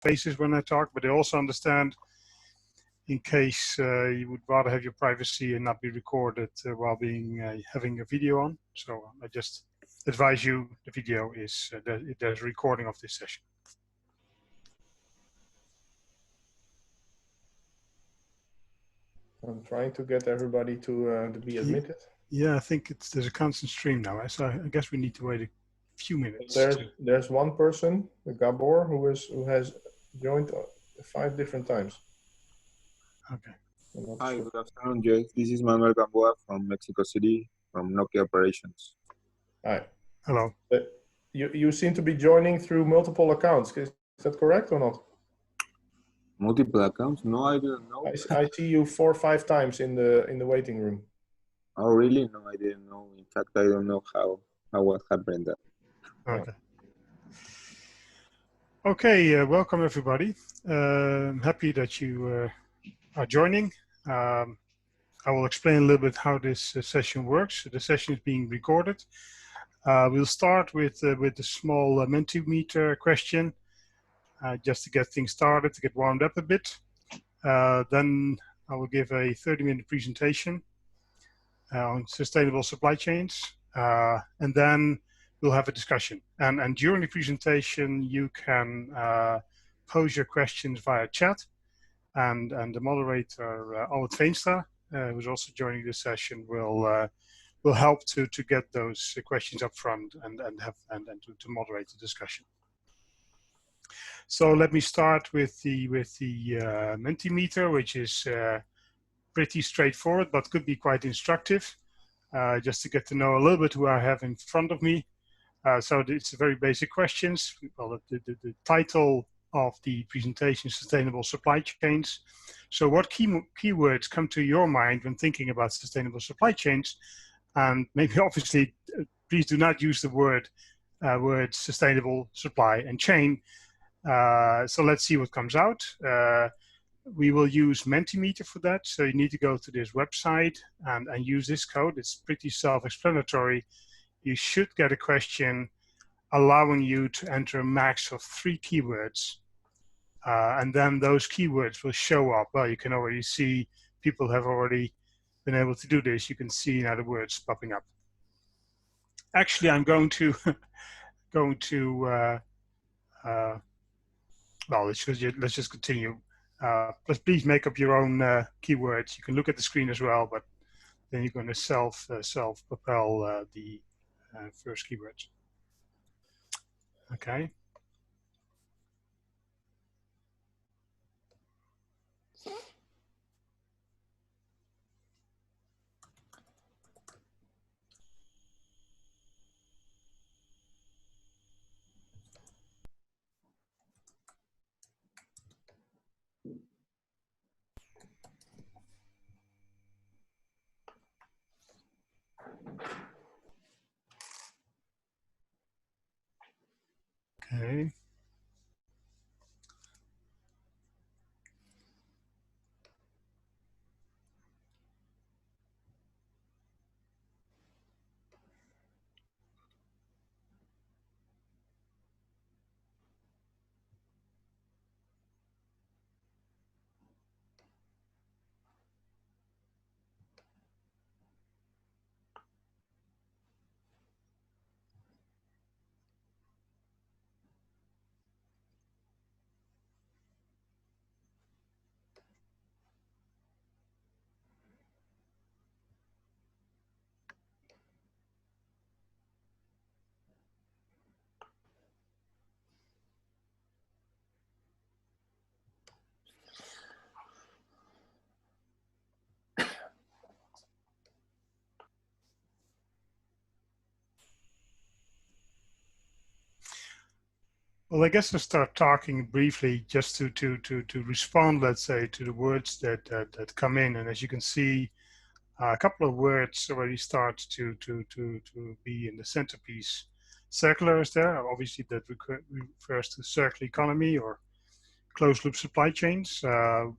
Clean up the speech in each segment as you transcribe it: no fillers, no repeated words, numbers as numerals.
faces when I talk, but they also understand in case you would rather have your privacy and not be recorded while having a video on. So I just advise you, the video is, there's a recording of this session. I'm trying to get everybody to be admitted. Yeah, I think there's a constant stream now, so I guess we need to wait a few minutes. There's one person, Gabor, who has joined 5 different times. Okay. Hi, good afternoon, Jay. This is Manuel Gamboa from Mexico City, from Nokia Operations. Hi. Hello. You seem to be joining through multiple accounts. Is that correct or not? Multiple accounts? No, I didn't know. I see you 4 or 5 times in the waiting room. Oh, really? No, I didn't know. In fact, I don't know how what happened that. Okay. Okay, welcome everybody. I'm happy that you are joining. I will explain a little bit how this session works. The session is being recorded. We'll start with the small Mentimeter question, just to get things started, to get warmed up a bit. Then I will give a 30-minute presentation on sustainable supply chains, and then we'll have a discussion. And during the presentation, you can pose your questions via chat, and the moderator, Albert Veenstra, who's also joining this session, will help to get those questions up front and to moderate the discussion. So let me start with the Mentimeter, which is pretty straightforward, but could be quite instructive, just to get to know a little bit who I have in front of me. So it's very basic questions. Well, the title of the presentation, Sustainable Supply Chains. So what keywords come to your mind when thinking about sustainable supply chains? And maybe obviously, please do not use the words sustainable supply and chain. So let's see what comes out. We will use Mentimeter for that. So you need to go to this website and use this code. It's pretty self-explanatory. You should get a question allowing you to enter a max of 3 keywords. And then those keywords will show up. Well, you can already see people have already been able to do this. You can see now the words popping up. Actually, I'm going to well, let's just continue. Please make up your own keywords. You can look at the screen as well, but then you're going to self-propel the first keywords. Okay. Okay. Well, I guess I'll start talking briefly just to respond, let's say, to the words that come in. And as you can see, a couple of words already start to be in the centerpiece. Circular is there. Obviously, that refers to circular economy or closed loop supply chains.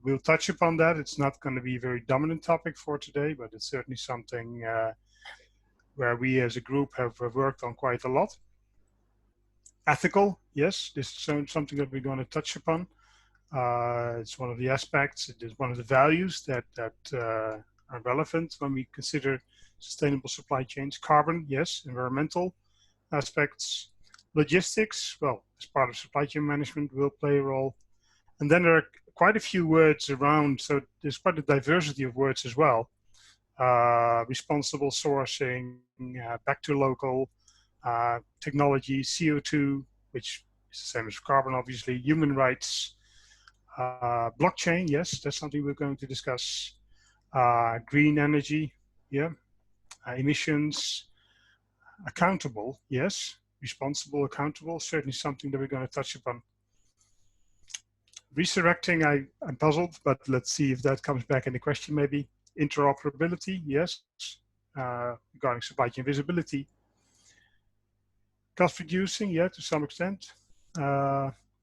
We'll touch upon that. It's not going to be a very dominant topic for today, but it's certainly something where we as a group have worked on quite a lot. Ethical, yes, this is something that we're going to touch upon. It's one of the aspects, it is one of the values that are relevant when we consider sustainable supply chains. Carbon, yes, environmental aspects. Logistics, well, as part of supply chain management, will play a role. And then there are quite a few words around, so there's quite a diversity of words as well. Responsible sourcing, back to local, technology, CO2, which is the same as carbon, obviously, human rights, blockchain, yes, that's something we're going to discuss. Green energy, yeah, emissions, accountable, yes, responsible, accountable, certainly something that we're going to touch upon. Resurrecting, I'm puzzled, but let's see if that comes back in the question maybe. Interoperability, yes, regarding supply chain visibility. Cost reducing, yeah, to some extent.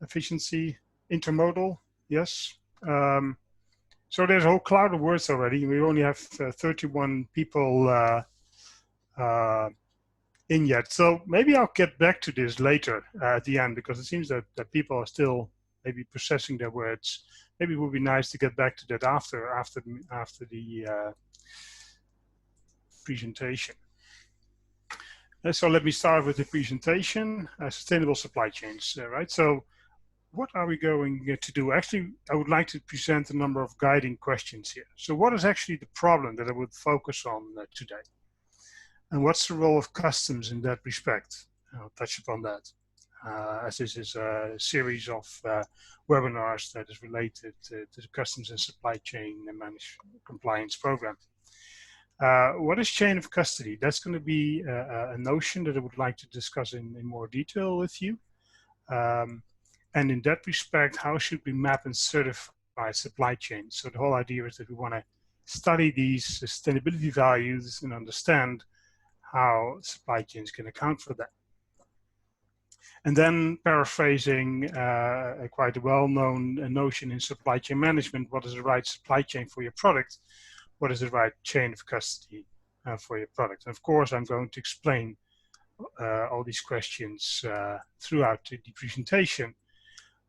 Efficiency, intermodal, yes. So there's a whole cloud of words already. We only have 31 people in yet. So maybe I'll get back to this later at the end, because it seems that people are still maybe processing their words. Maybe it would be nice to get back to that after the presentation. So let me start with the presentation. Sustainable supply chains, right? So what are we going to do? Actually, I would like to present a number of guiding questions here. So what is actually the problem that I would focus on today? And what's the role of customs in that respect? I'll touch upon that, as this is a series of webinars that is related to the customs and supply chain and management compliance program. What is chain of custody? That's going to be a notion that I would like to discuss in more detail with you. And in that respect, how should we map and certify supply chains? So the whole idea is that we want to study these sustainability values and understand how supply chains can account for that. And then paraphrasing quite a well-known notion in supply chain management, what is the right supply chain for your product? What is the right chain of custody for your product? And of course, I'm going to explain all these questions throughout the presentation.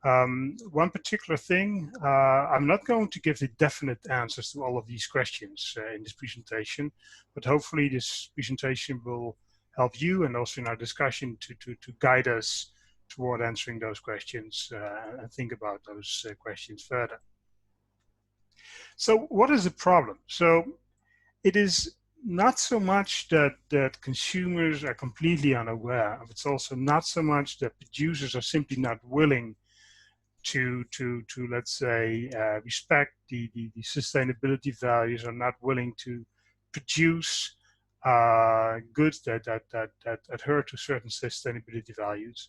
One particular thing, I'm not going to give the definite answers to all of these questions in this presentation, but hopefully this presentation will help you and also in our discussion to guide us toward answering those questions and think about those questions further. So what is the problem? So it is not so much that consumers are completely unaware of. It's also not so much that producers are simply not willing to let's say respect the sustainability values, are not willing to produce goods that adhere to certain sustainability values.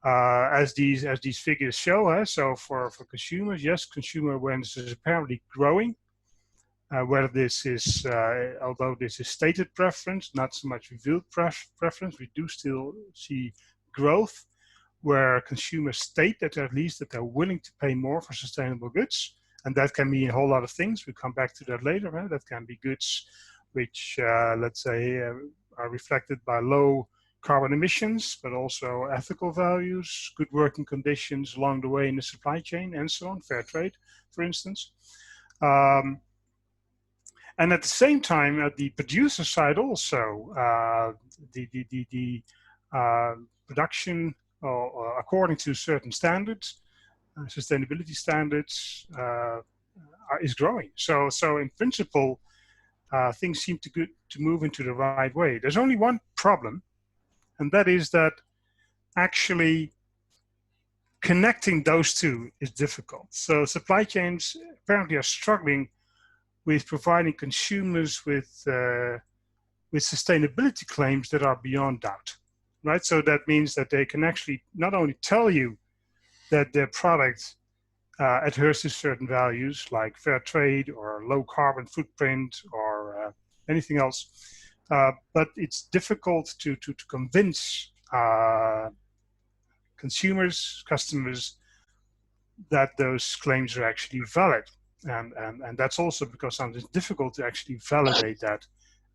As these figures show, so for consumers, yes, consumer awareness is apparently growing. Whether this is, although this is stated preference, not so much revealed preference, we do still see growth where consumers state that at least that they're willing to pay more for sustainable goods. And that can mean a whole lot of things. We'll come back to that later. Right? That can be goods which, let's say, are reflected by low carbon emissions, but also ethical values, good working conditions along the way in the supply chain, and so on, fair trade, for instance. And at the same time, at the producer side also, the production according to certain standards, sustainability standards, is growing. So in principle, things seem to move into the right way. There's only one problem, and that is that actually connecting those two is difficult. So supply chains apparently are struggling with providing consumers with sustainability claims that are beyond doubt. Right, so that means that they can actually not only tell you that their product adheres to certain values like fair trade or low carbon footprint or anything else, but it's difficult to convince consumers, customers, that those claims are actually valid. And that's also because sometimes it's difficult to actually validate that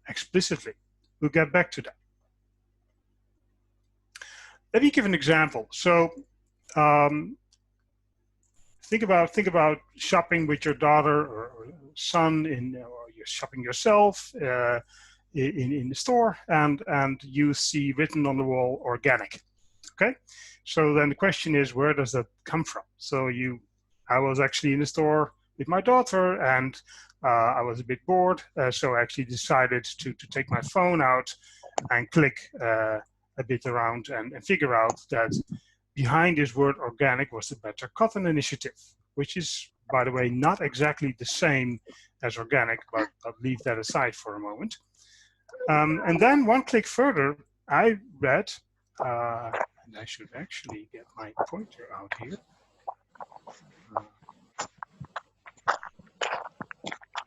explicitly. We'll get back to that. let me give an example. So think about shopping with your daughter or son, or you're shopping yourself in the store, and you see written on the wall organic. Okay, so then the question is, where does that come from? So I was actually in the store with my daughter, and I was a bit bored, so I actually decided to take my phone out and click a bit around and figure out that behind this word organic was the Better Cotton Initiative, which is, by the way, not exactly the same as organic, but I'll leave that aside for a moment. And then one click further, I read, and I should actually get my pointer out here.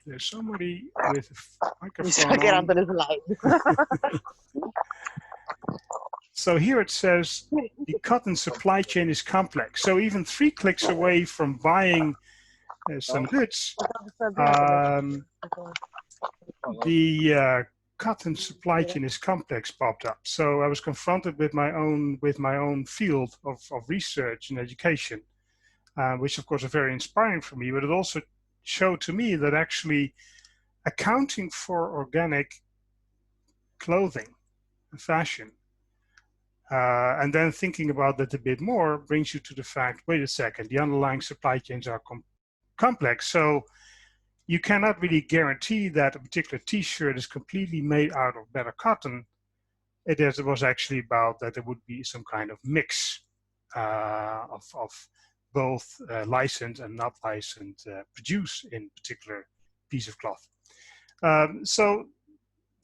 There's somebody with a microphone on. So here it says the cotton supply chain is complex. So even 3 clicks away from buying some goods, the cotton supply chain is complex popped up. So I was confronted with my own field of research and education, which of course are very inspiring for me, but it also showed to me that actually accounting for organic clothing and fashion, and then thinking about that a bit more brings you to the fact, wait a second, the underlying supply chains are complex. So you cannot really guarantee that a particular t-shirt is completely made out of better cotton. It was actually about that there would be some kind of mix of both licensed and not licensed produce in a particular piece of cloth. So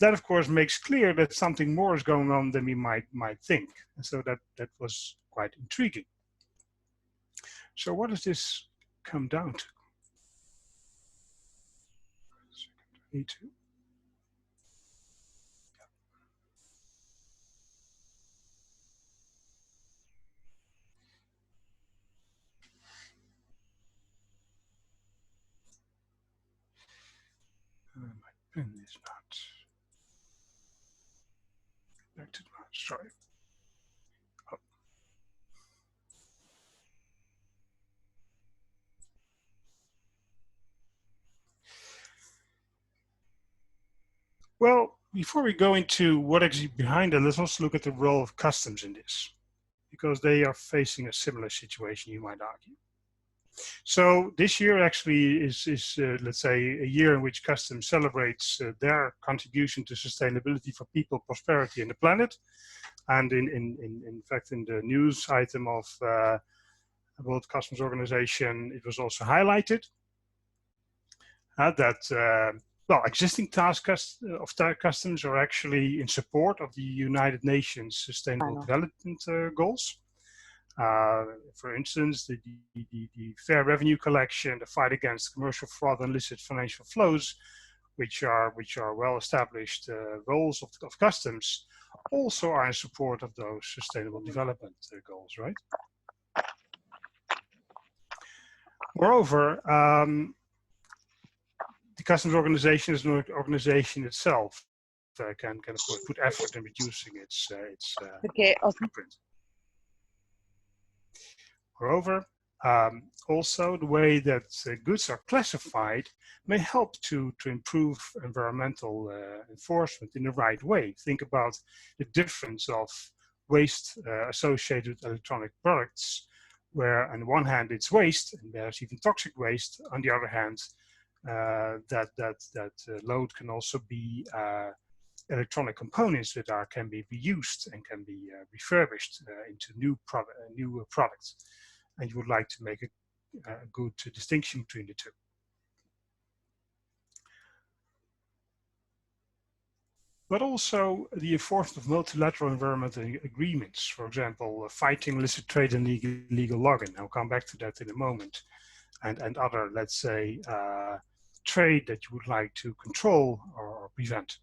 that, of course, makes clear that something more is going on than we might think. And so that was quite intriguing. So what does this come down to? Me too. My pen is not connected. Sorry. Oh. Well, before we go into what actually behind it, let's also look at the role of customs in this, because they are facing a similar situation, you might argue. So this year actually is let's say, a year in which customs celebrates their contribution to sustainability for people, prosperity, and the planet. And in fact, in the news item of World Customs Organization, it was also highlighted that well, existing tasks of customs are actually in support of the United Nations Sustainable Development Goals. For instance, the fair revenue collection, the fight against commercial fraud and illicit financial flows, which are well-established roles of customs, also are in support of those sustainable development goals, right? Moreover, the customs organization is an organization itself can of course put effort in reducing its footprint. Moreover, also the way that goods are classified may help to improve environmental enforcement in the right way. Think about the difference of waste associated with electronic products, where on one hand it's waste and there's even toxic waste. On the other hand, that load can also be electronic components that can be reused and can be refurbished into new products. And you would like to make a good distinction between the two. But also the enforcement of multilateral environmental agreements, for example, fighting illicit trade and illegal logging. I'll come back to that in a moment. And other, let's say, trade that you would like to control or prevent.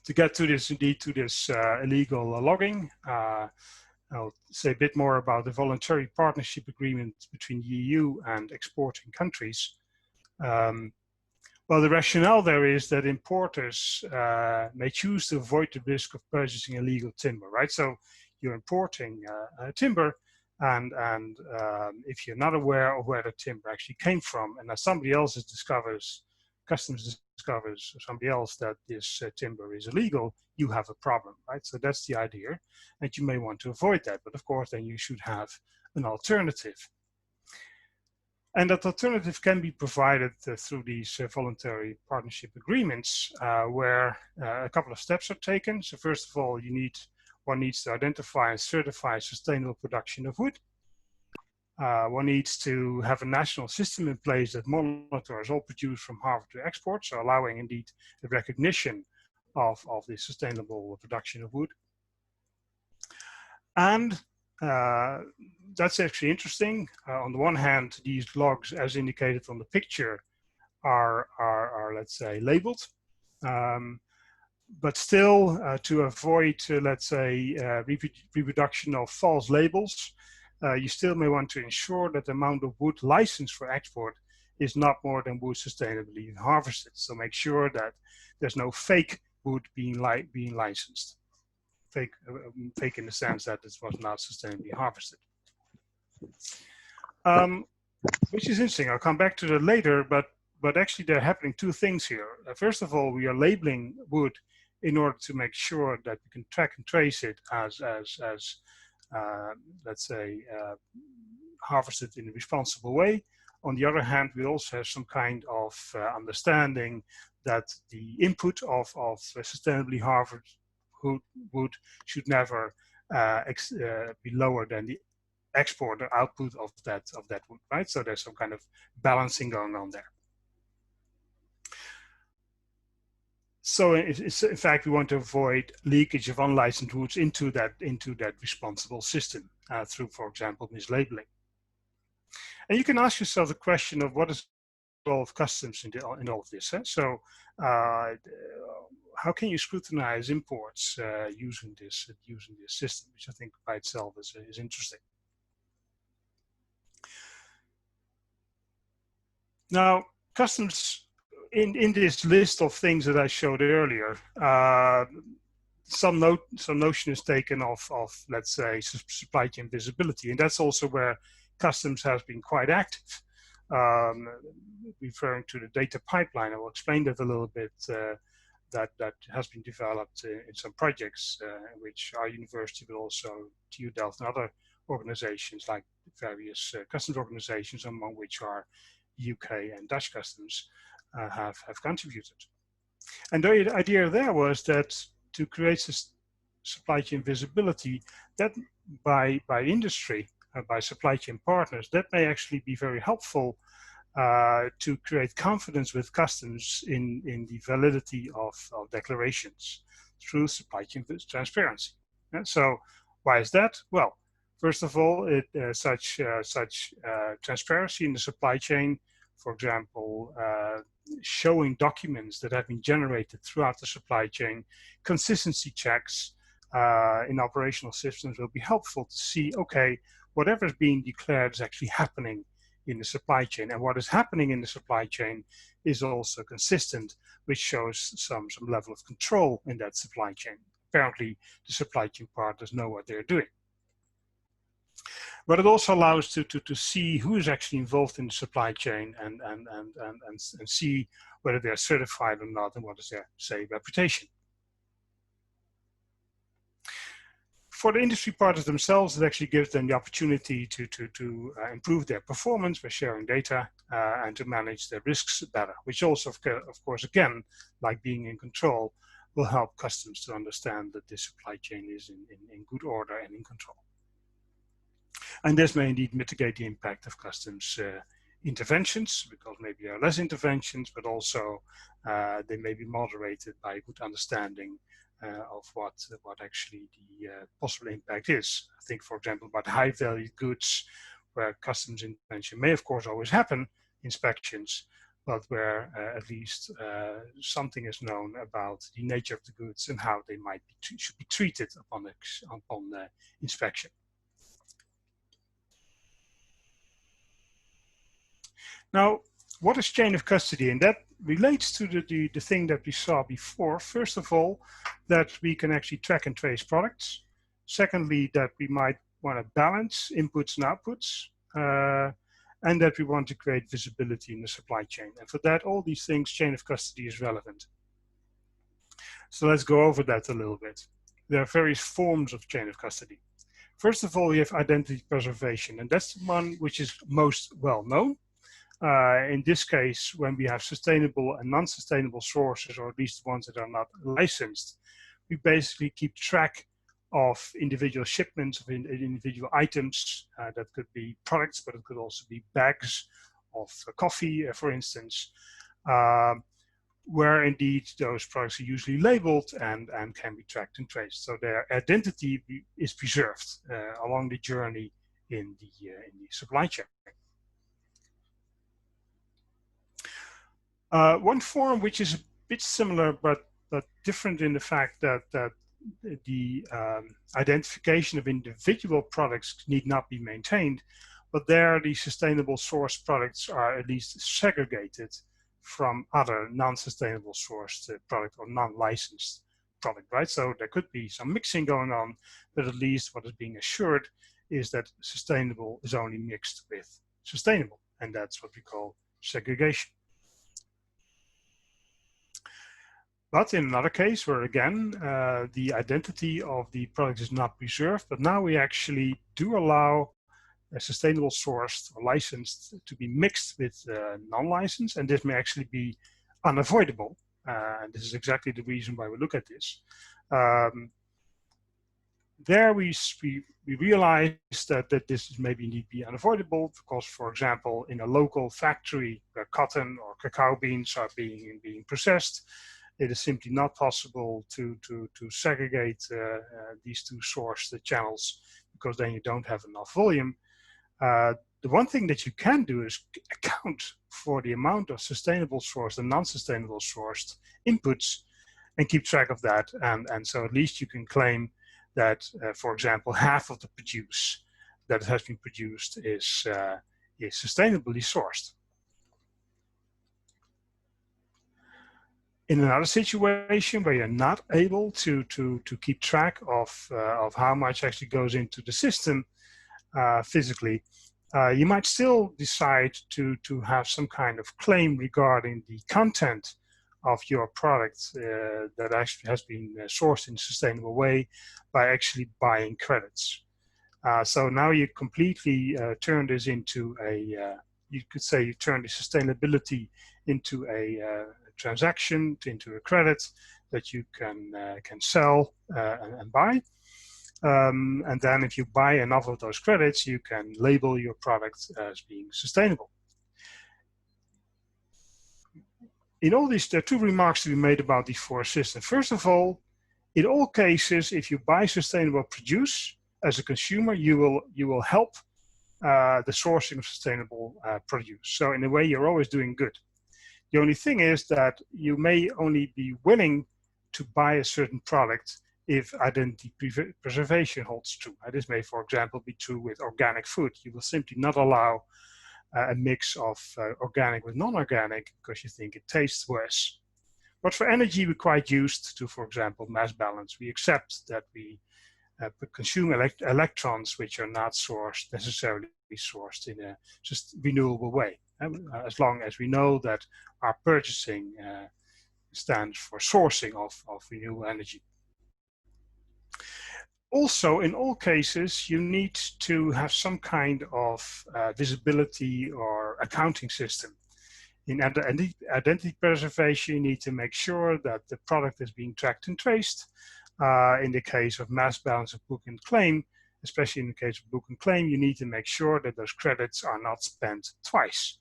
To get to this, indeed, to this illegal logging, I'll say a bit more about the voluntary partnership agreement between the EU and exporting countries. Well, the rationale there is that importers may choose to avoid the risk of purchasing illegal timber, right? So you're importing timber, and if you're not aware of where the timber actually came from, and as somebody else customs discovers, or somebody else, that this timber is illegal, you have a problem, right? So that's the idea, and you may want to avoid that, but of course then you should have an alternative. And that alternative can be provided through these voluntary partnership agreements, where a couple of steps are taken. So first of all, one needs to identify and certify sustainable production of wood. One needs to have a national system in place that monitors all produced from harvest to export, so allowing indeed the recognition of the sustainable production of wood. And that's actually interesting. On the one hand, these logs, as indicated on the picture, are let's say, labeled. But still, to avoid, let's say, reproduction of false labels, you still may want to ensure that the amount of wood licensed for export is not more than wood sustainably harvested. So make sure that there's no fake wood being licensed. Fake in the sense that this was not sustainably harvested. Which is interesting. I'll come back to that later, but actually there are happening two things here. First of all, we are labeling wood in order to make sure that we can track and trace it as let's say, harvested in a responsible way. On the other hand, we also have some kind of understanding that the input of sustainably harvested wood should never be lower than the export or output of that wood, right? So there's some kind of balancing going on there. So in fact, we want to avoid leakage of unlicensed woods into that responsible system through, for example, mislabeling. And you can ask yourself the question of what is the role of customs in all of this. So how can you scrutinize imports using this system, which I think by itself is interesting. Now, customs in this list of things that I showed earlier, some notion is taken of let's say, supply chain visibility, and that's also where customs has been quite active. Referring to the data pipeline, I will explain that a little bit. That has been developed in some projects, which our university, but also TU Delft and other organizations like various customs organizations, among which are UK and Dutch customs, have contributed. And the idea there was that to create this supply chain visibility, that by industry, by supply chain partners, that may actually be very helpful to create confidence with customs in the validity of declarations through supply chain transparency. And so why is that? Well, first of all, such transparency in the supply chain, for example, showing documents that have been generated throughout the supply chain, consistency checks in operational systems will be helpful to see, okay, whatever is being declared is actually happening in the supply chain, and what is happening in the supply chain is also consistent, which shows some level of control in that supply chain. Apparently, the supply chain partners know what they're doing. But it also allows to see who is actually involved in the supply chain and see whether they're certified or not, and what is their, say, reputation. For the industry partners themselves, it actually gives them the opportunity to improve their performance by sharing data and to manage their risks better, which also, of course, again, like being in control, will help customs to understand that this supply chain is in good order and in control. And this may indeed mitigate the impact of customs interventions, because maybe there are less interventions, but also they may be moderated by a good understanding of what actually the possible impact is. I think, for example, about high value goods, where customs intervention may of course always happen, inspections, but where at least something is known about the nature of the goods and how they might should be treated upon inspection. Now, what is chain of custody? And that relates to the thing that we saw before. First of all, that we can actually track and trace products. Secondly, that we might want to balance inputs and outputs. And that we want to create visibility in the supply chain. And for that, all these things, chain of custody is relevant. So let's go over that a little bit. There are various forms of chain of custody. First of all, we have identity preservation, and that's the one which is most well known. In this case, when we have sustainable and non-sustainable sources, or at least the ones that are not licensed, we basically keep track of individual shipments of individual items. That could be products, but it could also be bags of coffee, for instance, where indeed those products are usually labeled and can be tracked and traced. So their identity is preserved along the journey in the supply chain. One form which is a bit similar but different in the fact that the identification of individual products need not be maintained, but there the sustainable source products are at least segregated from other non-sustainable sourced product or non-licensed product, right? So there could be some mixing going on, but at least what is being assured is that sustainable is only mixed with sustainable, and that's what we call segregation. But in another case where again, the identity of the product is not preserved, but now we actually do allow a sustainable sourced or licensed to be mixed with non-licensed, and this may actually be unavoidable. And this is exactly the reason why we look at this. There we realize that this is maybe need be unavoidable because, for example, in a local factory where cotton or cacao beans are being processed, it is simply not possible to segregate these two source channels because then you don't have enough volume. The one thing that you can do is account for the amount of sustainable sourced and non-sustainable sourced inputs and keep track of that. And so at least you can claim that, for example, half of the produce that has been produced is sustainably sourced. In another situation where you're not able to keep track of how much actually goes into the system physically, you might still decide to have some kind of claim regarding the content of your product that actually has been sourced in a sustainable way by actually buying credits. So now you completely turn this into you could say you turn the sustainability into a transaction, into a credit that you can sell and buy. And then if you buy enough of those credits, you can label your product as being sustainable. In all these, there are two remarks to be made about these four systems. First of all, in all cases, if you buy sustainable produce as a consumer, you will help the sourcing of sustainable produce. So in a way, you're always doing good. The only thing is that you may only be willing to buy a certain product if identity preservation holds true. This may, for example, be true with organic food. You will simply not allow a mix of organic with non-organic because you think it tastes worse. But for energy, we're quite used to, for example, mass balance. We accept that we consume electrons which are not necessarily sourced in a just renewable way. As long as we know that our purchasing stands for sourcing of renewable energy. Also, in all cases, you need to have some kind of visibility or accounting system. In identity preservation, you need to make sure that the product is being tracked and traced. In the case of mass balance of book and claim, especially in the case of book and claim, you need to make sure that those credits are not spent twice.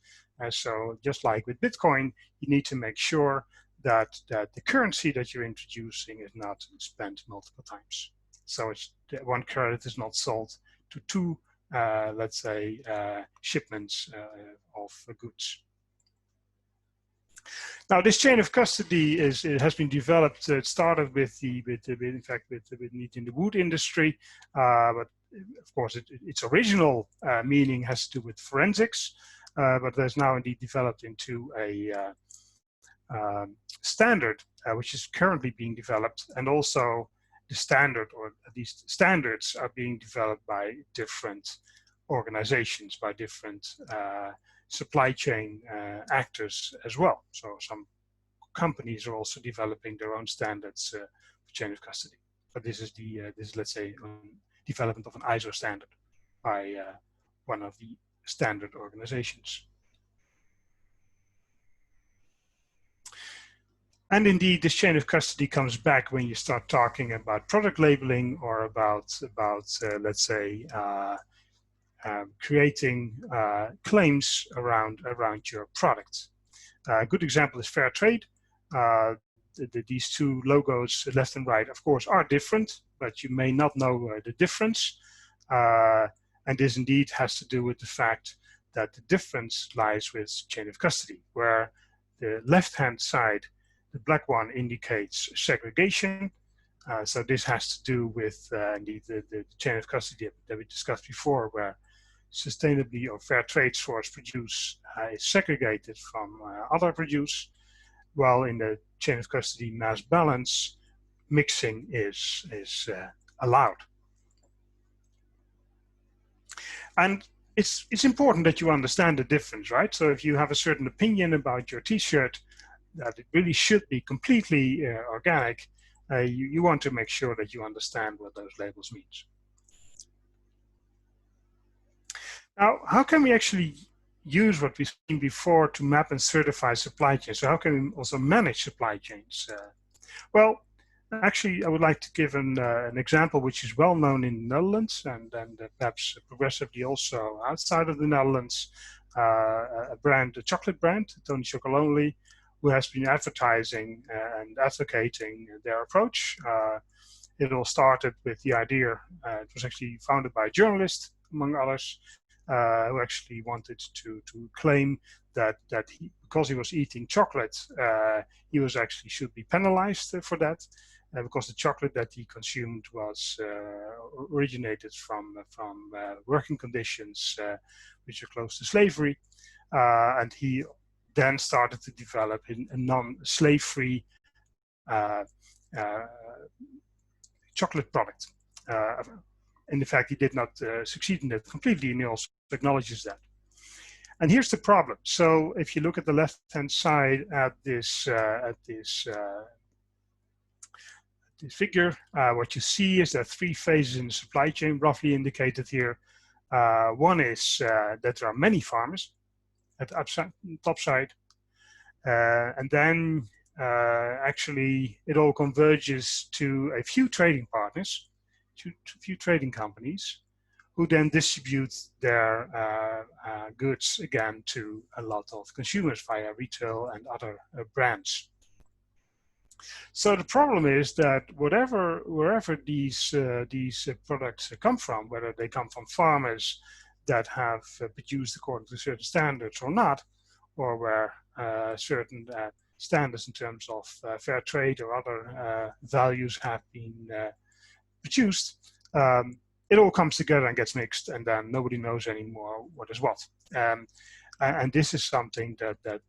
So just like with Bitcoin, you need to make sure that the currency that you're introducing is not spent multiple times. So one credit is not sold to two, let's say, shipments of goods. Now, this chain of custody has been developed. It started with Niet in the wood industry, but of course, its original meaning has to do with forensics. But there's now indeed developed into a standard, which is currently being developed, and also the standard, or at least standards, are being developed by different organizations, by different supply chain actors as well. So some companies are also developing their own standards for chain of custody. But this is let's say, development of an ISO standard by one of the standard organizations. And indeed, this chain of custody comes back when you start talking about product labeling, or about let's say, creating claims around your product. A good example is fair trade. These two logos, left and right, of course, are different, but you may not know the difference. And this indeed has to do with the fact that the difference lies with chain of custody, where the left-hand side, the black one, indicates segregation. So this has to do with the chain of custody that we discussed before, where sustainably or fair trade source produce is segregated from other produce, while in the chain of custody mass balance, mixing is allowed. And it's important that you understand the difference, right? So if you have a certain opinion about your t-shirt, that it really should be completely organic, you want to make sure that you understand what those labels mean. Now, how can we actually use what we've seen before to map and certify supply chains? So how can we also manage supply chains? Well, actually, I would like to give an example which is well known in the Netherlands, and perhaps progressively also outside of the Netherlands. A chocolate brand, Tony Chocolonely, who has been advertising and advocating their approach. It all started with the idea, it was actually founded by a journalist, among others, who actually wanted to claim that because he was eating chocolate, he was actually should be penalized for that, because the chocolate that he consumed was originated from working conditions which are close to slavery, and he then started to develop a non-slave-free chocolate product. In fact, he did not succeed in it completely, and he also acknowledges that. And here's the problem. So if you look at the left-hand side at this figure, what you see is that three phases in the supply chain, roughly indicated here. One is that there are many farmers at the top side, and then actually it all converges to a few trading partners, to a few trading companies, who then distribute their goods again to a lot of consumers via retail and other brands. So the problem is that wherever these products come from, whether they come from farmers that have produced according to certain standards or not, or where certain standards in terms of fair trade or other values have been produced, it all comes together and gets mixed, and then nobody knows anymore what is what. And this is something that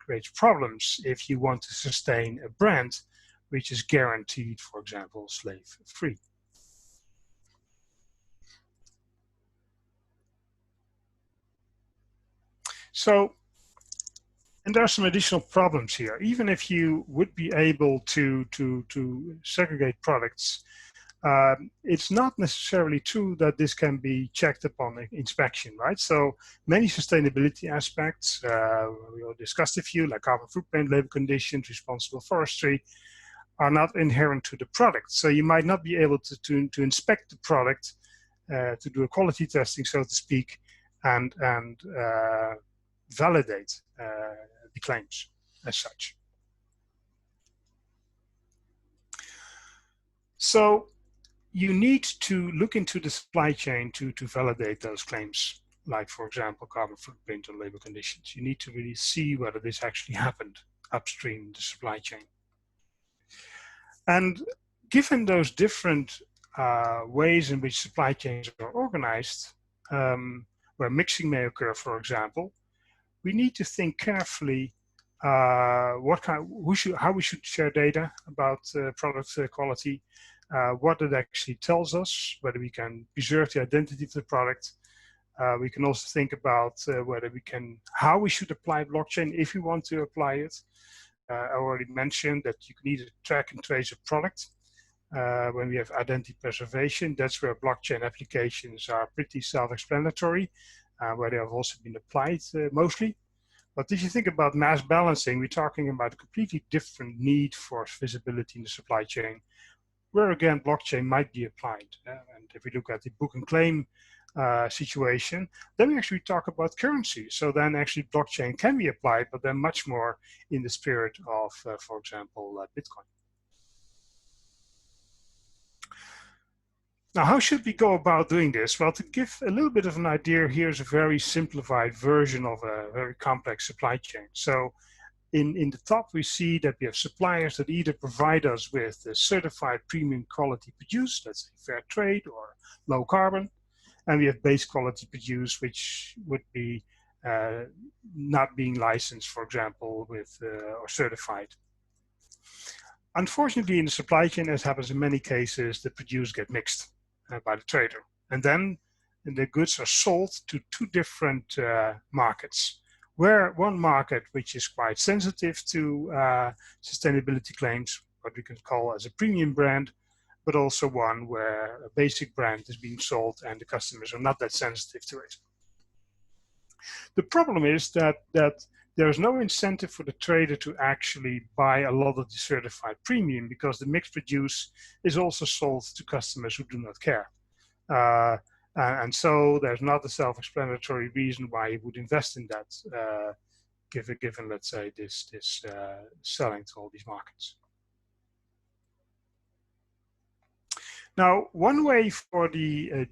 creates problems if you want to sustain a brand which is guaranteed, for example, slave-free. So, and there are some additional problems here. Even if you would be able to segregate products, it's not necessarily true that this can be checked upon inspection, right? So many sustainability aspects, we all discussed a few, like carbon footprint, labor conditions, responsible forestry, are not inherent to the product. So you might not be able to inspect the product, to do a quality testing, so to speak, and validate the claims as such. So you need to look into the supply chain to validate those claims, like, for example, carbon footprint or labor conditions. You need to really see whether this actually happened upstream in the supply chain. And given those different ways in which supply chains are organized, where mixing may occur, for example, we need to think carefully how we should share data about product quality, what it actually tells us, whether we can preserve the identity of the product. We can also think about how we should apply blockchain if we want to apply it. I already mentioned that you can either track and trace a product. When we have identity preservation, that's where blockchain applications are pretty self-explanatory, where they have also been applied mostly. But if you think about mass balancing, we're talking about a completely different need for visibility in the supply chain, where again, blockchain might be applied. And if we look at the book and claim situation, then we actually talk about currency. So then actually blockchain can be applied, but then much more in the spirit of, for example, Bitcoin. Now, how should we go about doing this? Well, to give a little bit of an idea, here's a very simplified version of a very complex supply chain. So in the top, we see that we have suppliers that either provide us with a certified premium quality produce, let's say fair trade or low carbon, and we have base quality produce, which would be not being licensed, for example, with or certified. Unfortunately, in the supply chain, as happens in many cases, the produce get mixed by the trader. And then the goods are sold to two different markets, where one market, which is quite sensitive to sustainability claims, what we can call as a premium brand, but also one where a basic brand is being sold and the customers are not that sensitive to it. The problem is that there is no incentive for the trader to actually buy a lot of the certified premium, because the mixed produce is also sold to customers who do not care. And so there's not a self-explanatory reason why you would invest in that, given let's say, this selling to all these markets. Now, one way for the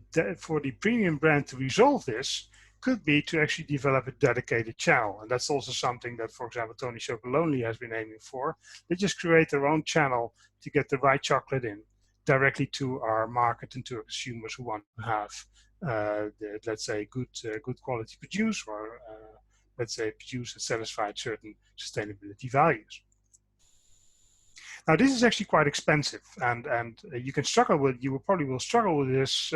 premium brand to resolve this could be to actually develop a dedicated channel. And that's also something that, for example, Tony Chocolonely has been aiming for. They just create their own channel to get the right chocolate in directly to our market and to our consumers who want to have, let's say, good quality produce, or let's say produce that satisfied certain sustainability values. Now, this is actually quite expensive, and you can struggle with, you probably will struggle with this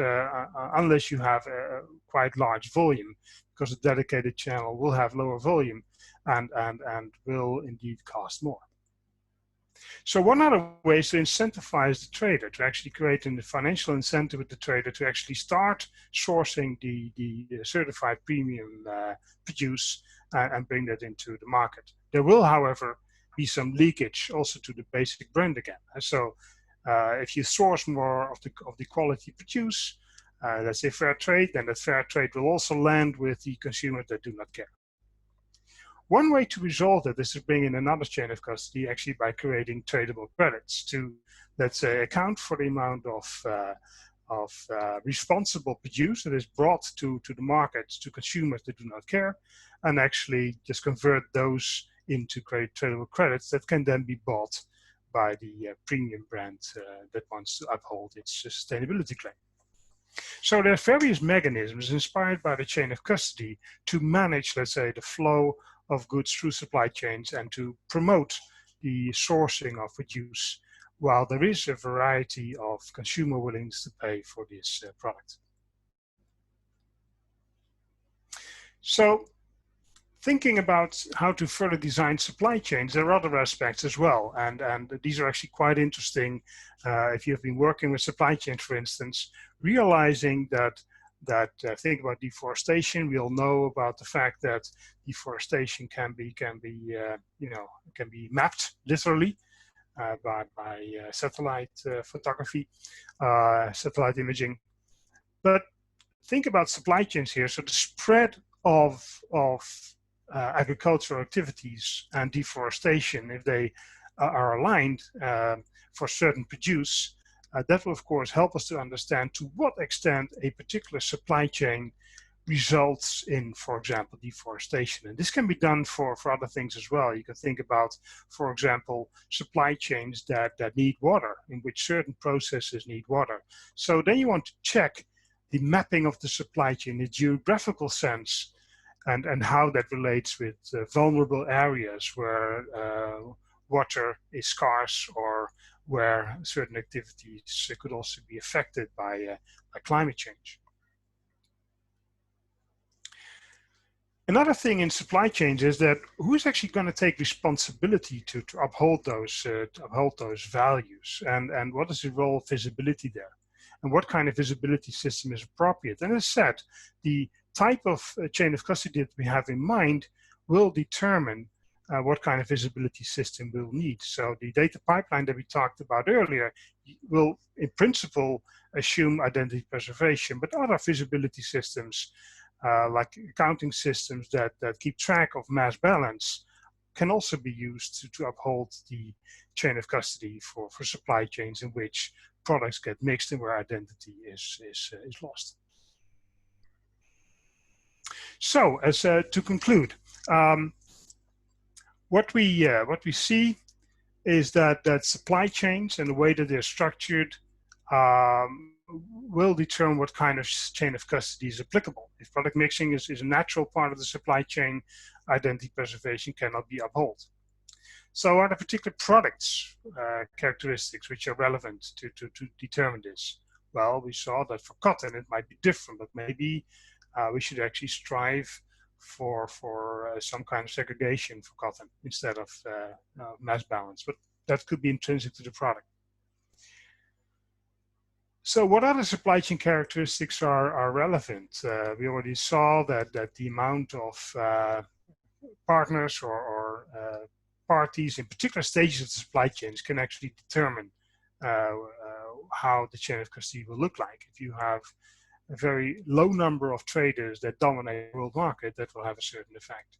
unless you have a quite large volume, because a dedicated channel will have lower volume and will indeed cost more. So one other way is to incentivize the trader, to actually create a financial incentive with the trader to actually start sourcing the certified premium produce and bring that into the market. There will, however, be some leakage also to the basic brand again. So if you source more of the quality produce, let's say fair trade, then that fair trade will also land with the consumers that do not care. One way to resolve that is to bring in another chain of custody, actually by creating tradable credits to, let's say, account for the amount of responsible produce that is brought to the market to consumers that do not care, and actually just convert those into tradable credits that can then be bought by the premium brand that wants to uphold its sustainability claim. So there are various mechanisms inspired by the chain of custody to manage, let's say, the flow of goods through supply chains and to promote the sourcing of produce, while there is a variety of consumer willingness to pay for this product. So, thinking about how to further design supply chains, there are other aspects as well, and these are actually quite interesting. If you've been working with supply chains, for instance, realizing that think about deforestation, we all know about the fact that deforestation can be mapped literally by satellite photography, satellite imaging. But think about supply chains here. So the spread of agricultural activities and deforestation, if they are aligned for certain produce, that will of course help us to understand to what extent a particular supply chain results in, for example, deforestation. And this can be done for other things as well. You can think about, for example, supply chains that need water, in which certain processes need water. So then you want to check the mapping of the supply chain, the geographical sense, and how that relates with vulnerable areas where water is scarce or where certain activities could also be affected by climate change. Another thing in supply chains is that who's actually going to take responsibility to uphold those values, and what is the role of visibility there, and what kind of visibility system is appropriate. And as said, the type of chain of custody that we have in mind will determine what kind of visibility system we'll need. So the data pipeline that we talked about earlier will, in principle, assume identity preservation, but other visibility systems like accounting systems that keep track of mass balance can also be used to uphold the chain of custody for supply chains in which products get mixed and where identity is lost. So, as to conclude, what we see is that supply chains and the way that they're structured will determine what kind of chain of custody is applicable. If product mixing is a natural part of the supply chain, identity preservation cannot be upheld. So are there particular products characteristics which are relevant to determine this? Well, we saw that for cotton it might be different, but maybe we should actually strive for some kind of segregation for cotton instead of mass balance, but that could be intrinsic to the product. So what other supply chain characteristics are relevant? We already saw that the amount of partners or parties in particular stages of the supply chains can actually determine how the chain of custody will look like. If you have a very low number of traders that dominate the world market, that will have a certain effect.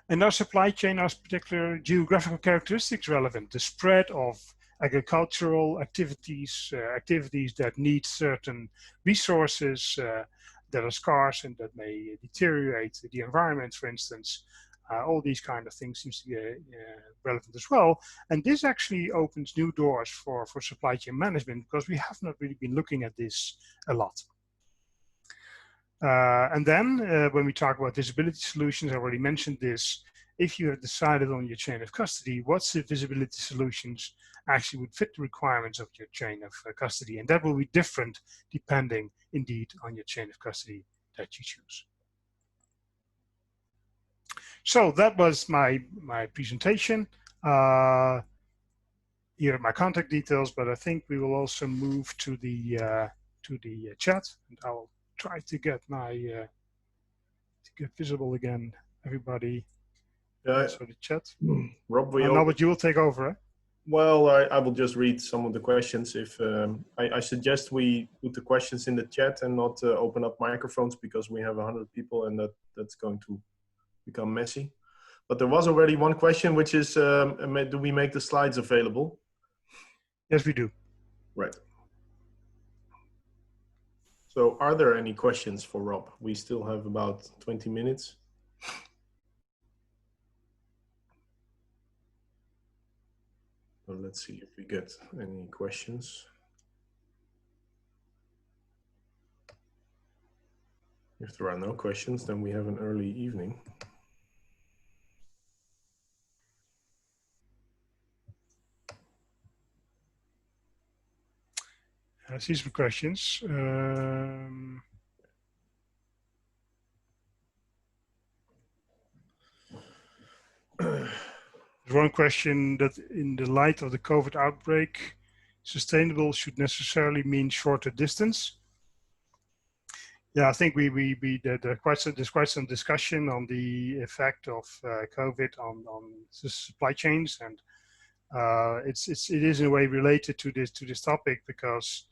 And our supply chain has particular geographical characteristics relevant. The spread of agricultural activities, activities that need certain resources that are scarce and that may deteriorate the environment, for instance. All these kind of things seems to be relevant as well. And this actually opens new doors for supply chain management because we have not really been looking at this a lot. And then when we talk about visibility solutions, I already mentioned this. If you have decided on your chain of custody, what's the visibility solutions actually would fit the requirements of your chain of custody? And that will be different depending indeed on your chain of custody that you choose. So that was my presentation. Here are my contact details, but I think we will also move to the chat, and I'll try to get my to get visible again, everybody. So the chat. Rob, Norbert, you will take over. Eh? Well, I will just read some of the questions. If I suggest we put the questions in the chat and not open up microphones because we have 100 people and that's going to become messy. But there was already one question, which is, do we make the slides available? Yes, we do. Right. So are there any questions for Rob? We still have about 20 minutes. So let's see if we get any questions. If there are no questions, then we have an early evening. I see some questions. There's one question that in the light of the COVID outbreak, sustainable should necessarily mean shorter distance. Yeah, I think there's quite some discussion on the effect of COVID on the supply chains, and it is in a way related to this topic because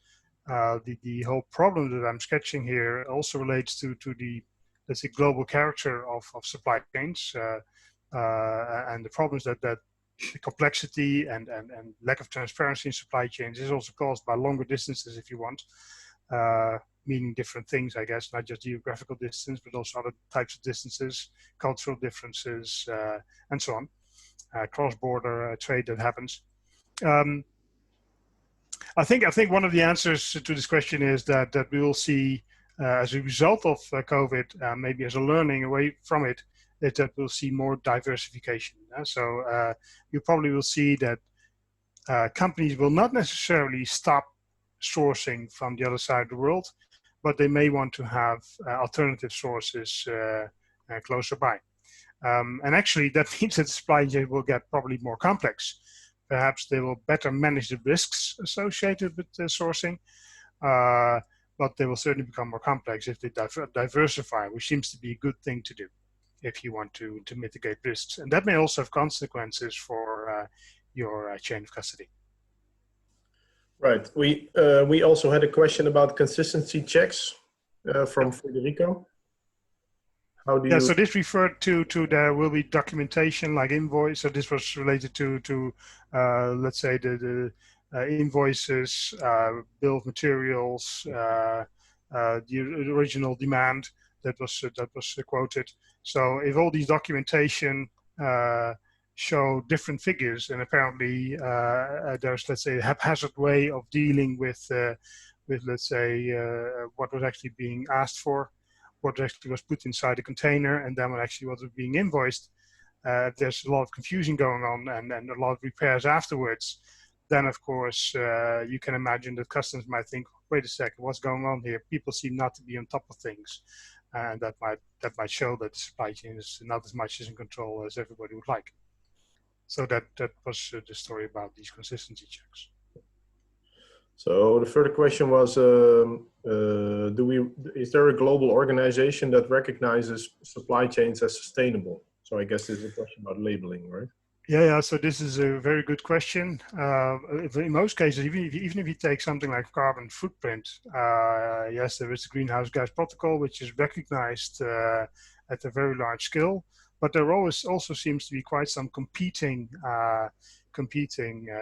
the whole problem that I'm sketching here also relates to the, let's say, global character of supply chains and the problems that the complexity and lack of transparency in supply chains is also caused by longer distances, if you want, meaning different things, I guess, not just geographical distance, but also other types of distances, cultural differences, and so on, cross-border trade that happens. I think one of the answers to this question is that we will see as a result of COVID, maybe as a learning away from it, that we'll see more diversification. So you probably will see that companies will not necessarily stop sourcing from the other side of the world, but they may want to have alternative sources closer by. And actually, that means that the supply chain will get probably more complex. Perhaps they will better manage the risks associated with sourcing, but they will certainly become more complex if they diversify, which seems to be a good thing to do if you want to mitigate risks. And that may also have consequences for your chain of custody. Right. We also had a question about consistency checks from Federico. How do you? Yeah, so this referred to there will be documentation like invoice. So this was related to let's say the invoices, bill of materials, the original demand that was quoted. So if all these documentation show different figures, and apparently there's, let's say, a haphazard way of dealing with let's say what was actually being asked for, what actually was put inside the container, and then what actually was being invoiced. There's a lot of confusion going on and a lot of repairs afterwards. Then, of course, you can imagine that customers might think, wait a second, what's going on here? People seem not to be on top of things. And that might show that the supply chain is not as much in control as everybody would like. So that was the story about these consistency checks. So the further question was, is there a global organization that recognizes supply chains as sustainable? So I guess this is a question about labeling, right? Yeah. So this is a very good question. In most cases, even if you take something like carbon footprint, yes, there is the Greenhouse Gas Protocol, which is recognized at a very large scale. But there also seems to be quite some competing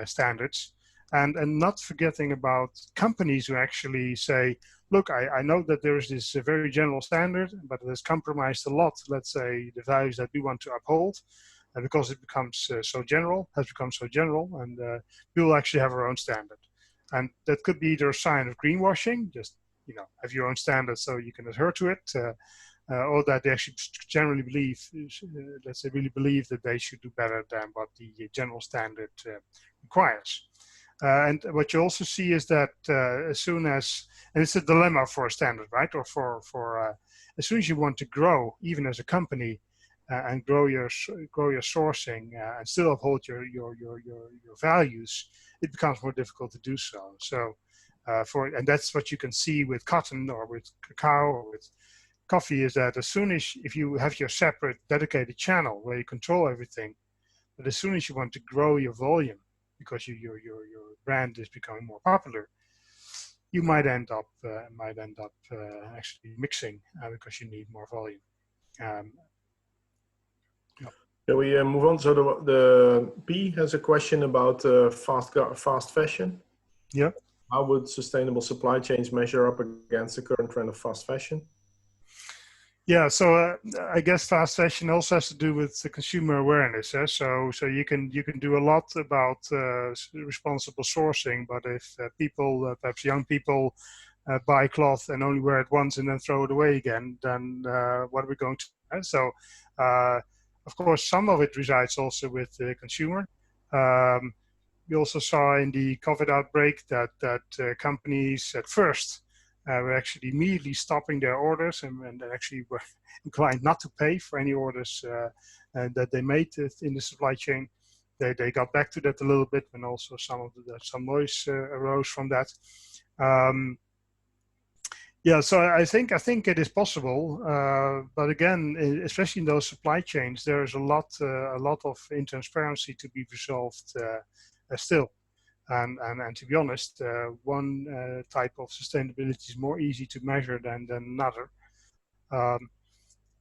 standards. And not forgetting about companies who actually say, look, I know that there is this very general standard, but it has compromised a lot, let's say, the values that we want to uphold, because it becomes has become so general, and we will actually have our own standard. And that could be either a sign of greenwashing, just have your own standard so you can adhere to it, or that they actually generally believe, let's say, really believe that they should do better than what the general standard requires. And what you also see is that as soon as, and it's a dilemma for a standard, right? Or for as soon as you want to grow, even as a company, and grow your sourcing and still uphold your values, it becomes more difficult to do so. So and that's what you can see with cotton or with cacao or with coffee, is that as soon as if you have your separate dedicated channel where you control everything, but as soon as you want to grow your volume because your brand is becoming more popular, you might end up actually mixing because you need more volume. Can we move on? So the P has a question about fast fashion. Yeah. How would sustainable supply chains measure up against the current trend of fast fashion? Yeah, so I guess fast fashion also has to do with the consumer awareness. So you can do a lot about responsible sourcing, but if people, perhaps young people, buy cloth and only wear it once and then throw it away again, then what are we going to do? So of course, some of it resides also with the consumer. We also saw in the COVID outbreak that companies at first were actually immediately stopping their orders and actually were inclined not to pay for any orders that they made in the supply chain. They got back to that a little bit when also some noise arose from that. Yeah, so I think it is possible, but again, especially in those supply chains, there is a lot of intransparency to be resolved still. And to be honest, one type of sustainability is more easy to measure than another.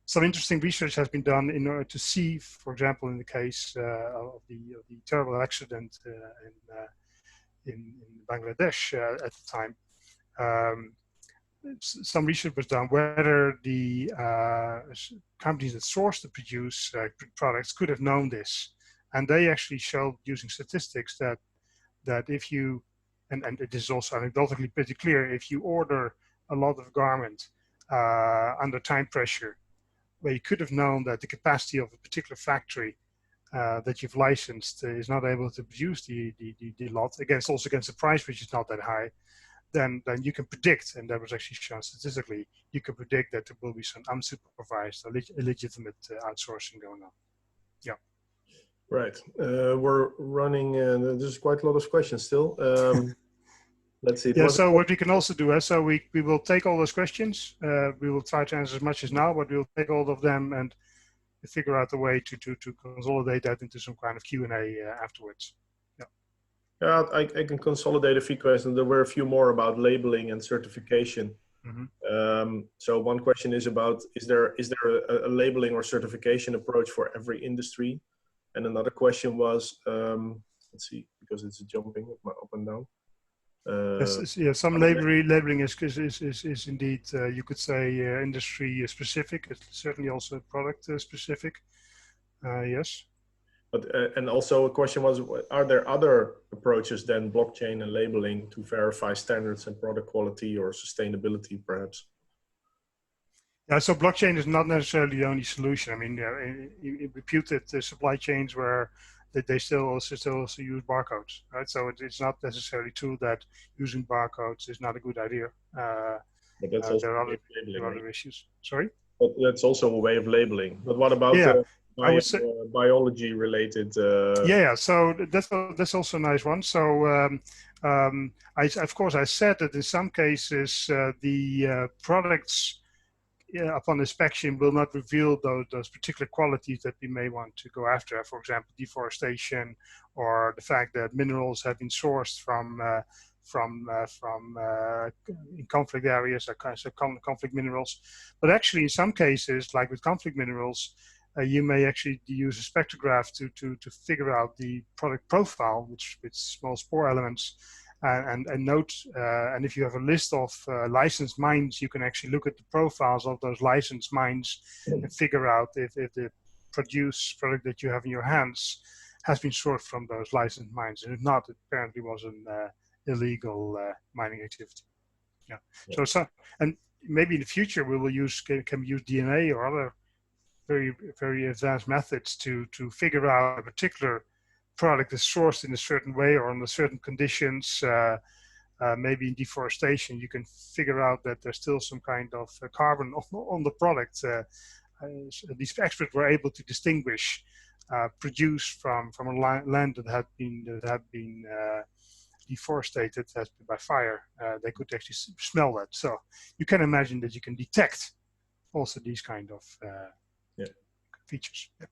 Some interesting research has been done in order to see, for example, in the case of the terrible accident in Bangladesh at the time. Some research was done whether the companies that source to produce products could have known this, and they actually showed using statistics that if you, and it is also anecdotally pretty clear, if you order a lot of garment under time pressure, where you could have known that the capacity of a particular factory that you've licensed is not able to produce the lot, also against the price, which is not that high, then you can predict, and that was actually shown statistically, you can predict that there will be some unsupervised, illegitimate outsourcing going on. Yeah. Right. We're running, there's quite a lot of questions still. Let's see. Yeah, so what we can also do, so we will take all those questions. We will try to answer as much as now, but we'll take all of them and figure out a way to consolidate that into some kind of Q&A afterwards. Yeah. Yeah, I can consolidate a few questions. There were a few more about labeling and certification. Mm-hmm. So one question is about, is there a labeling or certification approach for every industry? And another question was, let's see, because it's jumping up and down. Yeah, some labeling is indeed, you could say, industry specific. It's certainly also product specific. Yes. But and also a question was, are there other approaches than blockchain and labeling to verify standards and product quality or sustainability, perhaps? Yeah, so blockchain is not necessarily the only solution. I mean, reputed supply chains where they still also use barcodes, right? So it's not necessarily true that using barcodes is not a good idea. But that's also there are other issues. Sorry? But that's also a way of labeling. But what about biology related? Yeah, so that's also a nice one. So of course I said that in some cases the products upon inspection will not reveal those particular qualities that we may want to go after. For example, deforestation, or the fact that minerals have been sourced from in conflict areas, so conflict minerals. But actually, in some cases, like with conflict minerals, you may actually use a spectrograph to figure out the product profile, which with small spore elements. And note, and if you have a list of licensed mines, you can actually look at the profiles of those licensed mines and figure out if the product that you have in your hands has been sourced from those licensed mines. And if not, it apparently was an illegal mining activity. Yeah. So and maybe in the future we will can use DNA or other very, very advanced methods to figure out a particular product is sourced in a certain way or under certain conditions. Maybe in deforestation, you can figure out that there's still some kind of carbon on the product. These experts were able to distinguish produce from a land that had been deforested by fire. They could actually smell that. So you can imagine that you can detect also these kind of features. Yeah.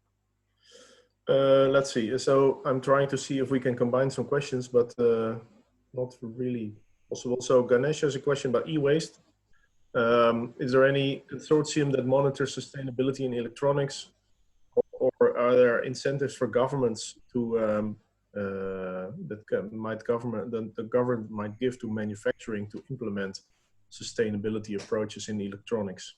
Let's see. So I'm trying to see if we can combine some questions, but not really possible. So Ganesh has a question about e-waste. Is there any consortium that monitors sustainability in electronics, or are there incentives for governments to the government might give to manufacturing to implement sustainability approaches in electronics?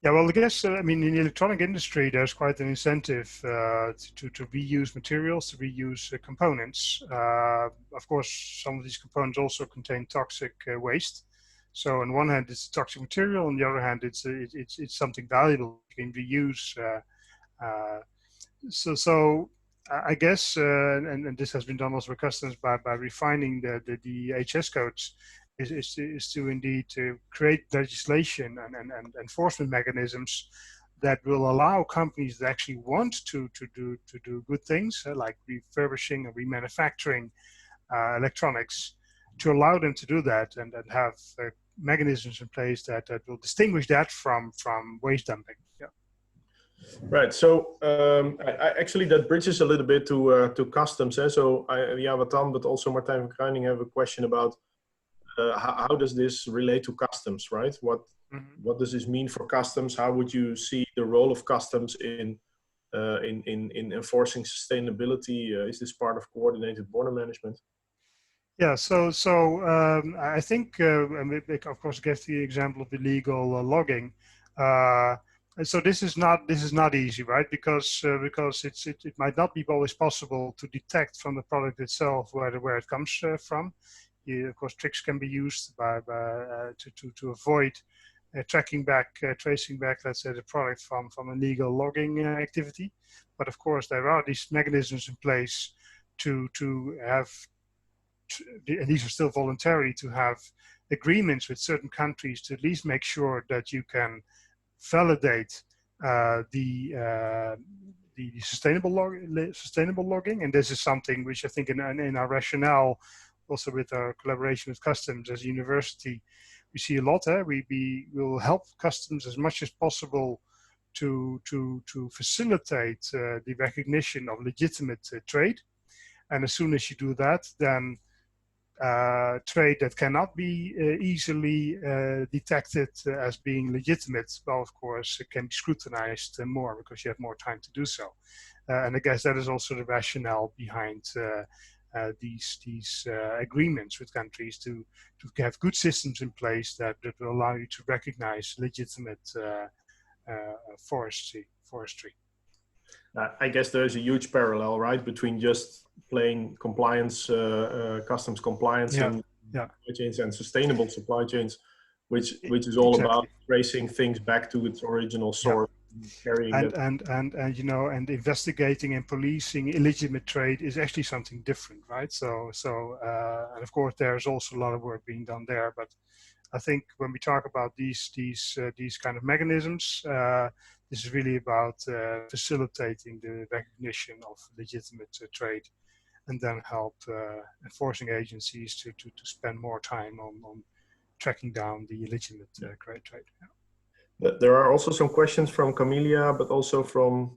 Yeah, well, I guess, I mean, in the electronic industry, there's quite an incentive to reuse materials, to reuse components. Of course, some of these components also contain toxic waste. So on one hand, it's a toxic material. On the other hand, it's something valuable you can reuse. So I guess, and this has been done also with customs by refining the HS codes, is to indeed to create legislation and enforcement mechanisms that will allow companies that actually want to do good things, like refurbishing or remanufacturing electronics, to allow them to do that and have mechanisms in place that will distinguish that from waste dumping. Yeah. Right. So actually that bridges a little bit to customs. So Vatan, but also Martijn van Kruining have a question about how does this relate to customs, right? What does this mean for customs? How would you see the role of customs in enforcing sustainability? Is this part of coordinated border management? Yeah, so I think, of course, gave the example of illegal logging. So this is not easy, right? Because it might not be always possible to detect from the product itself where it comes from. Of course, tricks can be used to avoid tracing back, let's say, the product from illegal logging activity. But of course, there are these mechanisms in place to have, and these are still voluntary, to have agreements with certain countries to at least make sure that you can validate the sustainable logging. And this is something which I think in our rationale, also with our collaboration with customs as a university, we see a lot. We will help customs as much as possible to facilitate the recognition of legitimate trade. And as soon as you do that, then trade that cannot be easily detected as being legitimate, well, of course, it can be scrutinized more because you have more time to do so. And I guess that is also the rationale behind these agreements with countries to have good systems in place that will allow you to recognize legitimate forestry. I guess there's a huge parallel, right, between just plain compliance, customs compliance, and supply chains and sustainable supply chains, which is all about tracing things back to its original source. And investigating and policing illegitimate trade is actually something different, right? So and of course there's also a lot of work being done there. But I think when we talk about these kind of mechanisms, this is really about facilitating the recognition of legitimate trade, and then help enforcing agencies to spend more time on tracking down the illegitimate trade. There are also some questions from Camelia, but also from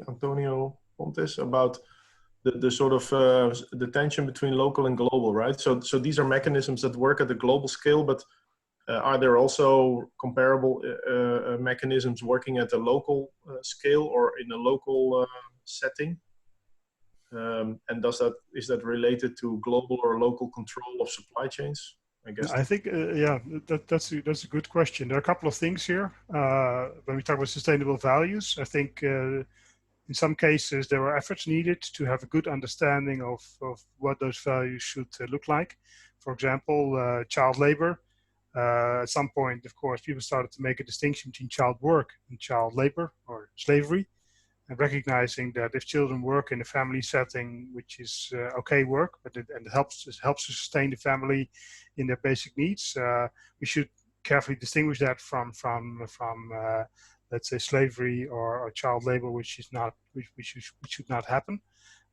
Antonio Pontes about the sort of the tension between local and global, right? So these are mechanisms that work at a global scale, but are there also comparable mechanisms working at a local scale or in a local setting? And is that related to global or local control of supply chains? I guess. I think, that's a good question. There are a couple of things here. When we talk about sustainable values, I think in some cases there are efforts needed to have a good understanding of what those values should look like. For example, child labor. At some point, of course, people started to make a distinction between child work and child labor or slavery, and recognizing that if children work in a family setting, which is okay work, but it helps to sustain the family in their basic needs, we should carefully distinguish that from let's say slavery or child labor, which should not happen.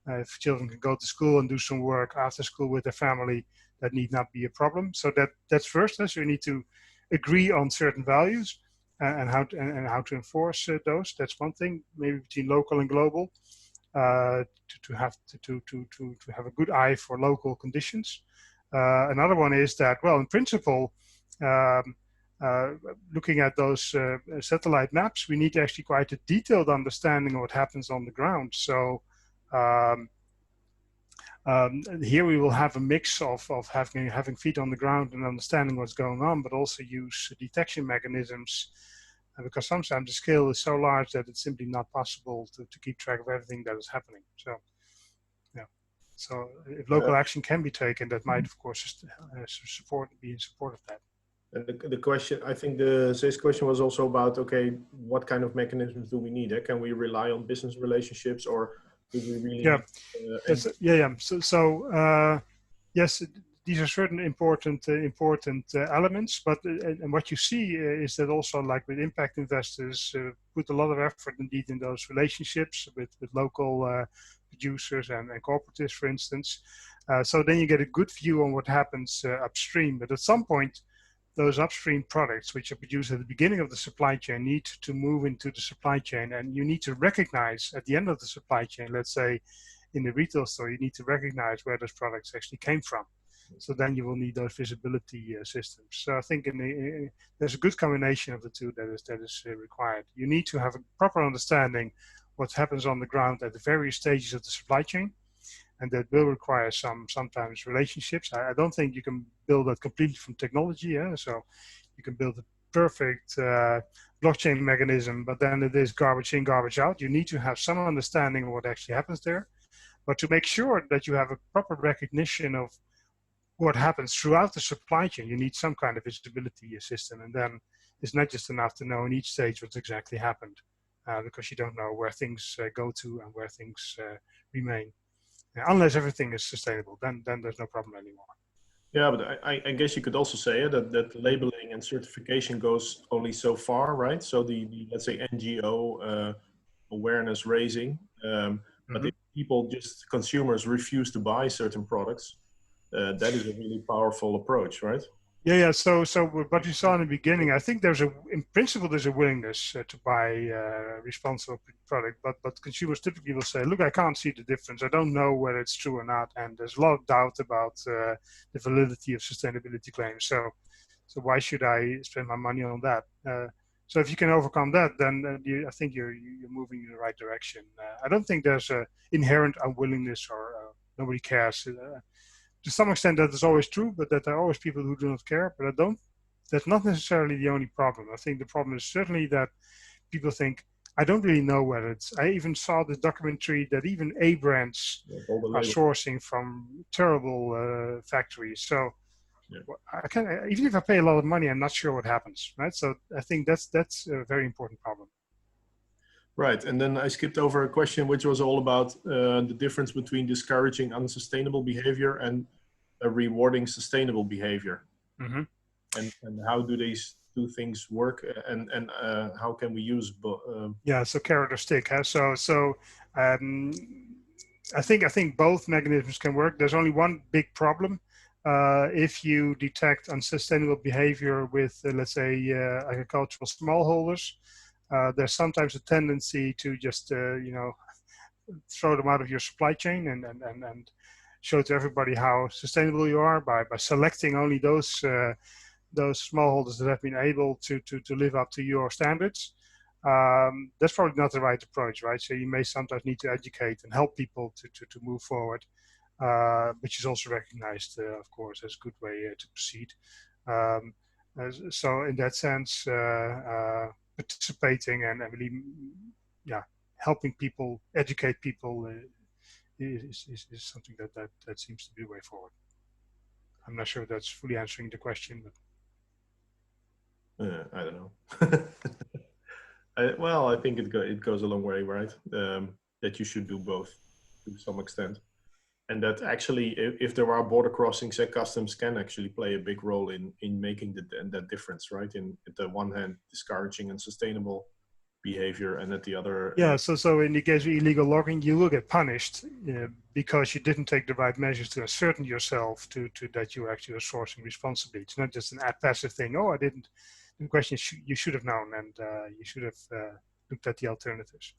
If children can go to school and do some work after school with their family, that need not be a problem. So that's first. So we need to agree on certain values and how to enforce those. That's one thing. Maybe between local and global, to have a good eye for local conditions. Another one is that, well, in principle, looking at those satellite maps, we need actually quite a detailed understanding of what happens on the ground. So here we will have a mix of having feet on the ground and understanding what's going on, but also use detection mechanisms, because sometimes the scale is so large that it's simply not possible to keep track of everything that is happening. So, yeah. So if local action can be taken, that might, of course, be in support of that. And the question, I think this question was also about, okay, what kind of mechanisms do we need? Can we rely on business relationships, or do we really? So yes, these are certain important elements, but and what you see is that also, like with impact investors, put a lot of effort indeed in those relationships with local producers and cooperatives, for instance. So then you get a good view on what happens upstream. But at some point, those upstream products, which are produced at the beginning of the supply chain, need to move into the supply chain, and you need to recognize at the end of the supply chain, let's say in the retail store, you need to recognize where those products actually came from. So then you will need those visibility systems. So I think there's a good combination of the two that is required. You need to have a proper understanding what happens on the ground at the various stages of the supply chain, and that will require sometimes relationships. I don't think you can build that completely from technology. So you can build a perfect blockchain mechanism, but then it is garbage in, garbage out. You need to have some understanding of what actually happens there. But to make sure that you have a proper recognition of what happens throughout the supply chain, you need some kind of visibility system. And then it's not just enough to know in each stage what's exactly happened, because you don't know where things go to and where things remain. Unless everything is sustainable, then there's no problem anymore. Yeah, but I guess you could also say that labeling and certification goes only so far, right? So the let's say NGO awareness raising, but if people, just consumers, refuse to buy certain products, that is a really powerful approach, right? Yeah. So what you saw in the beginning, I think in principle, there's a willingness to buy responsible product, but consumers typically will say, look, I can't see the difference. I don't know whether it's true or not, and there's a lot of doubt about the validity of sustainability claims. So why should I spend my money on that? So if you can overcome that, then I think you're moving in the right direction. I don't think there's an inherent unwillingness or nobody cares. To some extent that is always true, but that there are always people who do not care, but that's not necessarily the only problem. I think the problem is certainly that people think, I don't really know whether I even saw the documentary that even A brands are sourcing from terrible factories. So I can, even if I pay a lot of money, I'm not sure what happens, right? So I think that's a very important problem. Right, and then I skipped over a question which was all about the difference between discouraging unsustainable behavior and rewarding sustainable behavior. Mm-hmm. And how do these two things work, and how can we use yeah, so carrot or stick. So I think both mechanisms can work. There's only one big problem. If you detect unsustainable behavior with, let's say, agricultural smallholders, there's sometimes a tendency to just, throw them out of your supply chain and show to everybody how sustainable you are by selecting only those smallholders that have been able to live up to your standards. That's probably not the right approach, right? So you may sometimes need to educate and help people to move forward, which is also recognized, of course, as a good way to proceed. So in that sense, participating and really, helping people, educate people is something that seems to be the way forward. I'm not sure if that's fully answering the question, but I don't know. Well, I think it goes a long way, right? That you should do both to some extent. And that actually, if there are border crossings, customs can actually play a big role in making that difference, right? At the one hand, discouraging unsustainable behavior, and at the other, so in the case of illegal logging, you will get punished because you didn't take the right measures to ascertain yourself to that you actually are sourcing responsibly. It's not just an passive thing. Oh, I didn't. The question is, you should have known, and you should have looked at the alternatives.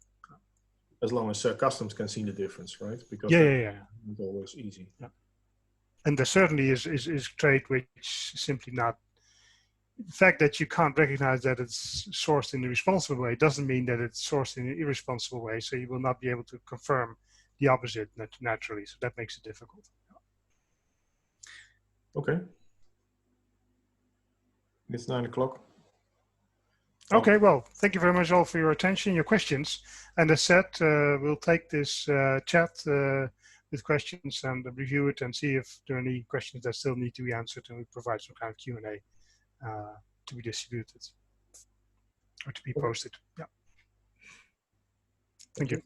As long as customs can see the difference, right? Because it's always easy. Yeah. And there certainly is trade which simply not. The fact that you can't recognize that it's sourced in a responsible way doesn't mean that it's sourced in an irresponsible way. So you will not be able to confirm the opposite naturally. So that makes it difficult. Okay. It's 9 o'clock. Okay, well, thank you very much all for your attention, your questions. And as said, we'll take this chat with questions and review it and see if there are any questions that still need to be answered, and we provide some kind of Q&A to be distributed or to be posted. Yeah. Thank you.